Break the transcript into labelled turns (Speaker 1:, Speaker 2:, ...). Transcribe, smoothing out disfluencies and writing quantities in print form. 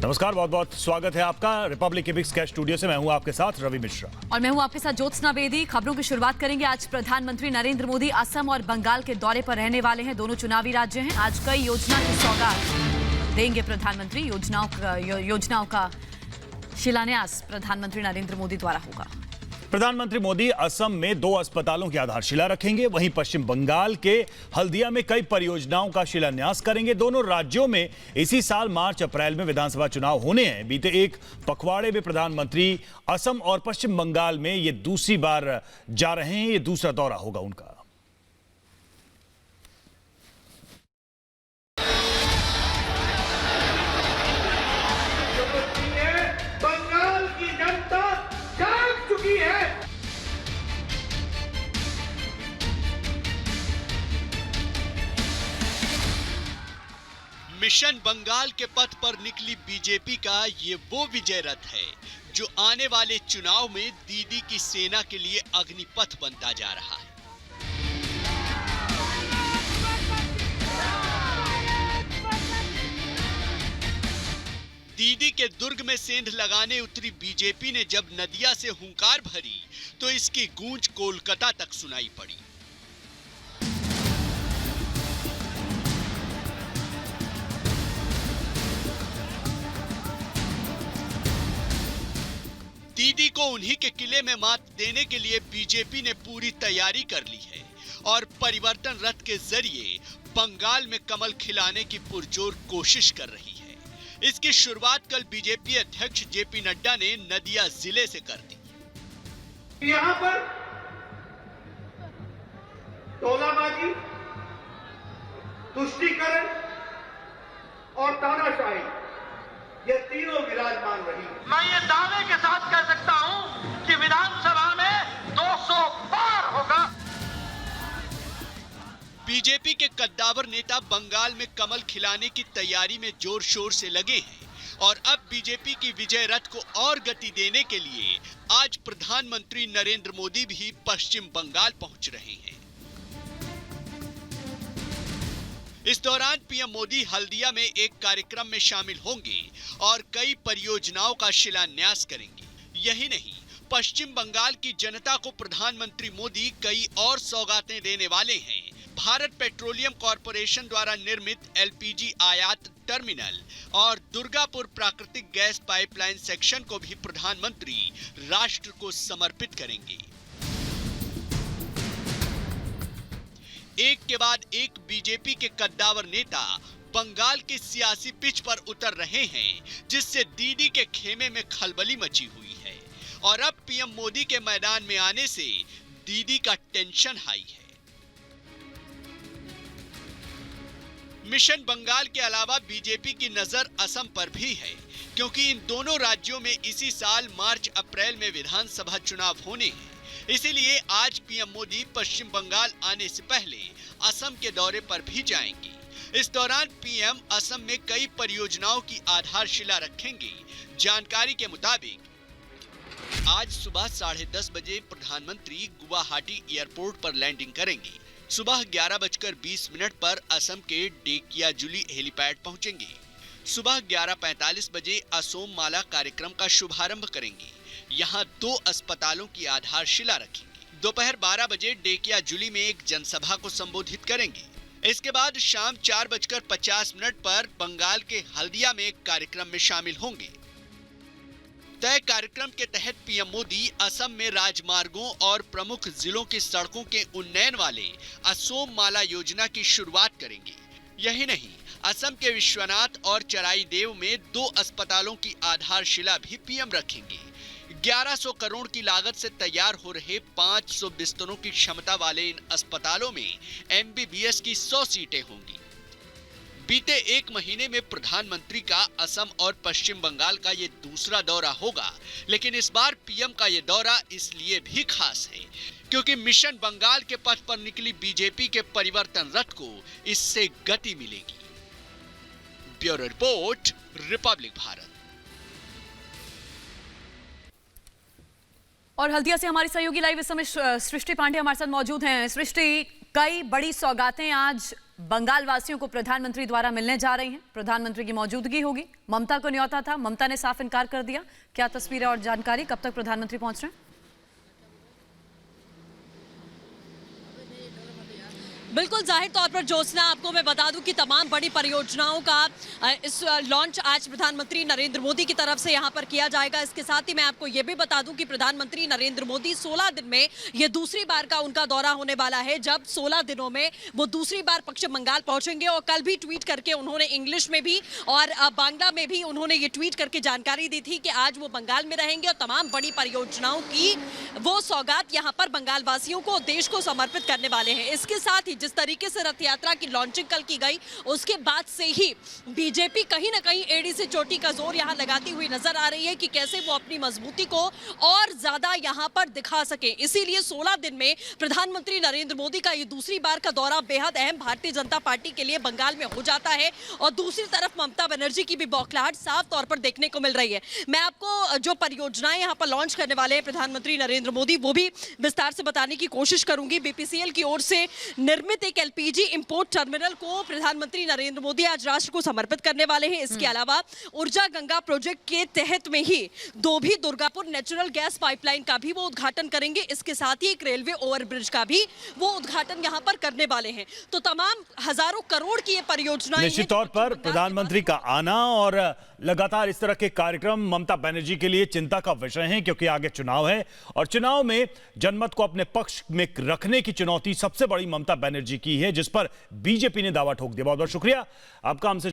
Speaker 1: नमस्कार, बहुत बहुत स्वागत है आपका रिपब्लिक इपिक्स के स्टूडियो से। मैं हूं आपके साथ रवि मिश्रा
Speaker 2: और मैं हूं आपके साथ ज्योत्सना बेदी। खबरों की शुरुआत करेंगे। आज प्रधानमंत्री नरेंद्र मोदी असम और बंगाल के दौरे पर रहने वाले हैं। दोनों चुनावी राज्य हैं। आज कई योजना की सौगात देंगे प्रधानमंत्री। योजनाओं का शिलान्यास प्रधानमंत्री नरेंद्र मोदी द्वारा होगा।
Speaker 1: प्रधानमंत्री मोदी असम में 2 अस्पतालों की आधारशिला रखेंगे, वहीं पश्चिम बंगाल के हल्दिया में कई परियोजनाओं का शिलान्यास करेंगे। दोनों राज्यों में इसी साल मार्च अप्रैल में विधानसभा चुनाव होने हैं। बीते एक पखवाड़े में प्रधानमंत्री असम और पश्चिम बंगाल में ये दूसरी बार जा रहे हैं। ये दूसरा दौरा होगा उनका।
Speaker 3: मिशन बंगाल के पथ पर निकली बीजेपी का ये वो विजय रथ है जो आने वाले चुनाव में दीदी की सेना के लिए अग्निपथ बनता जा रहा है। दीदी के दुर्ग में सेंध लगाने उतरी बीजेपी ने जब नदिया से हुंकार भरी तो इसकी गूंज कोलकाता तक सुनाई पड़ी। दीदी को उन्हीं के किले में मात देने के लिए बीजेपी ने पूरी तैयारी कर ली है और परिवर्तन रथ के जरिए बंगाल में कमल खिलाने की पुरजोर कोशिश कर रही है। इसकी शुरुआत कल बीजेपी अध्यक्ष जेपी नड्डा ने नदिया जिले से कर दी।
Speaker 4: यहाँ पर तोलाबाजी, तुष्टीकरण और तानाशाही ये तीनों विराजमान रही। मैं ये दावे के साथ कह सकता हूं कि विधानसभा में 200 पार होगा।
Speaker 3: बीजेपी के कद्दावर नेता बंगाल में कमल खिलाने की तैयारी में जोर शोर से लगे हैं और अब बीजेपी की विजय रथ को और गति देने के लिए आज प्रधानमंत्री नरेंद्र मोदी भी पश्चिम बंगाल पहुंच रहे हैं। इस दौरान पीएम मोदी हल्दिया में एक कार्यक्रम में शामिल होंगे और कई परियोजनाओं का शिलान्यास करेंगे। यही नहीं, पश्चिम बंगाल की जनता को प्रधानमंत्री मोदी कई और सौगातें देने वाले हैं। भारत पेट्रोलियम कॉरपोरेशन द्वारा निर्मित एलपीजी आयात टर्मिनल और दुर्गापुर प्राकृतिक गैस पाइपलाइन सेक्शन को भी प्रधानमंत्री राष्ट्र को समर्पित करेंगे। एक के बाद एक बीजेपी के कद्दावर नेता बंगाल की सियासी पिच पर उतर रहे हैं, जिससे दीदी के खेमे में खलबली मची हुई है और अब पीएम मोदी के मैदान में आने से दीदी का टेंशन हाई है। मिशन बंगाल के अलावा बीजेपी की नजर असम पर भी है, क्योंकि इन दोनों राज्यों में इसी साल मार्च अप्रैल में विधानसभा चुनाव होने हैं। इसीलिए आज पीएम मोदी पश्चिम बंगाल आने से पहले असम के दौरे पर भी जाएंगे। इस दौरान पीएम असम में कई परियोजनाओं की आधारशिला रखेंगे। जानकारी के मुताबिक आज सुबह 10:30 बजे प्रधानमंत्री गुवाहाटी एयरपोर्ट पर लैंडिंग करेंगे। सुबह 11:20 पर असम के डेकियाजुली हेलीपैड पहुंचेंगे। सुबह 11:45 बजे असोम माला कार्यक्रम का शुभारंभ करेंगे। यहाँ 2 अस्पतालों की आधारशिला रखेंगे। दोपहर 12 बजे डेकियाजुली में एक जनसभा को संबोधित करेंगे। इसके बाद शाम 4:50 पर बंगाल के हल्दिया में एक कार्यक्रम में शामिल होंगे। तय कार्यक्रम के तहत पीएम मोदी असम में राजमार्गों और प्रमुख जिलों की सड़कों के उन्नयन वाले असोम माला योजना की शुरुआत करेंगे। यही नहीं, असम के विश्वनाथ और चराईदेव में 2 अस्पतालों की आधारशिला भी पीएम रखेंगे। 1100 करोड़ की लागत से तैयार हो रहे 500 बिस्तरों की क्षमता वाले इन अस्पतालों में एमबीबीएस की 100 सीटें होंगी। बीते एक महीने में प्रधानमंत्री का असम और पश्चिम बंगाल का ये दूसरा दौरा होगा, लेकिन इस बार पीएम का ये दौरा इसलिए भी खास है क्योंकि मिशन बंगाल के पथ पर निकली बीजेपी के परिवर्तन रथ को इससे गति मिलेगी। Bureau report, Republic Bharat.
Speaker 2: और हल्दिया से हमारी सहयोगी लाइव इस समय सृष्टि पांडे हमारे साथ मौजूद हैं। सृष्टि, कई बड़ी सौगातें आज बंगाल वासियों को प्रधानमंत्री द्वारा मिलने जा रही हैं। प्रधानमंत्री की मौजूदगी होगी। ममता को न्योता था, ममता ने साफ इनकार कर दिया। क्या तस्वीरें और जानकारी, कब तक प्रधानमंत्री पहुंच रहे हैं?
Speaker 5: बिल्कुल जाहिर तौर पर ज्योत्सना, आपको मैं बता दूं कि तमाम बड़ी परियोजनाओं का इस लॉन्च आज प्रधानमंत्री नरेंद्र मोदी की तरफ से यहां पर किया जाएगा। इसके साथ ही मैं आपको ये भी बता दूं कि प्रधानमंत्री नरेंद्र मोदी 16 दिन में ये दूसरी बार का उनका दौरा होने वाला है, जब 16 दिनों में वो दूसरी बार पश्चिम बंगाल पहुंचेंगे। और कल भी ट्वीट करके उन्होंने इंग्लिश में भी और बांग्ला में भी उन्होंने ये ट्वीट करके जानकारी दी थी कि आज वो बंगाल में रहेंगे और तमाम बड़ी परियोजनाओं की वो सौगात यहाँ पर बंगाल वासियों को, देश को समर्पित करने वाले हैं। इसके साथ ही जिस तरीके से रथ यात्रा की लॉन्चिंग कल की गई, उसके बाद से ही बीजेपी कहीं ना कहीं एड़ी से चोटी का जोर यहां लगाती हुई नजर आ रही है कि कैसे वो अपनी मजबूती को और ज्यादा यहां पर दिखा सके। इसीलिए 16 दिन में प्रधानमंत्री नरेंद्र मोदी का ये दूसरी बार का दौरा बेहद अहम भारतीय जनता पार्टी के लिए बंगाल में हो जाता है। और दूसरी तरफ ममता बनर्जी की भी बौखलाहट साफ तौर पर देखने को मिल रही है। मैं आपको जो परियोजनाएं यहां पर लॉन्च करने वाले हैं प्रधानमंत्री नरेंद्र मोदी, वो भी विस्तार से बताने की कोशिश करूंगी। बीपीसीएल की ओर से निर्मित एक एलपीजी इंपोर्ट टर्मिनल को प्रधानमंत्री नरेंद्र मोदी आज राष्ट्र को समर्पित करने वाले हैं। इसके अलावा ऊर्जा गंगा प्रोजेक्ट के तहत में ही दोभी दुर्गापुर नेचुरल गैस पाइपलाइन का भी वो उद्घाटन करेंगे। इसके साथ ही एक रेलवे ओवरब्रिज का भी वो उद्घाटन यहां पर करने वाले हैं। तो तमाम हजारों करोड़ की ये परियोजनाएं
Speaker 1: निश्चित तौर पर प्रधानमंत्री का आना और लगातार इस तरह के कार्यक्रम ममता बनर्जी के लिए चिंता का विषय है, क्योंकि आगे चुनाव है और चुनाव में जनमत को अपने पक्ष में रखने की चुनौती सबसे बड़ी ममता बनर्जी की है, जिस पर बीजेपी ने दावा ठोक दिया। बहुत बहुत शुक्रिया आपका हमसे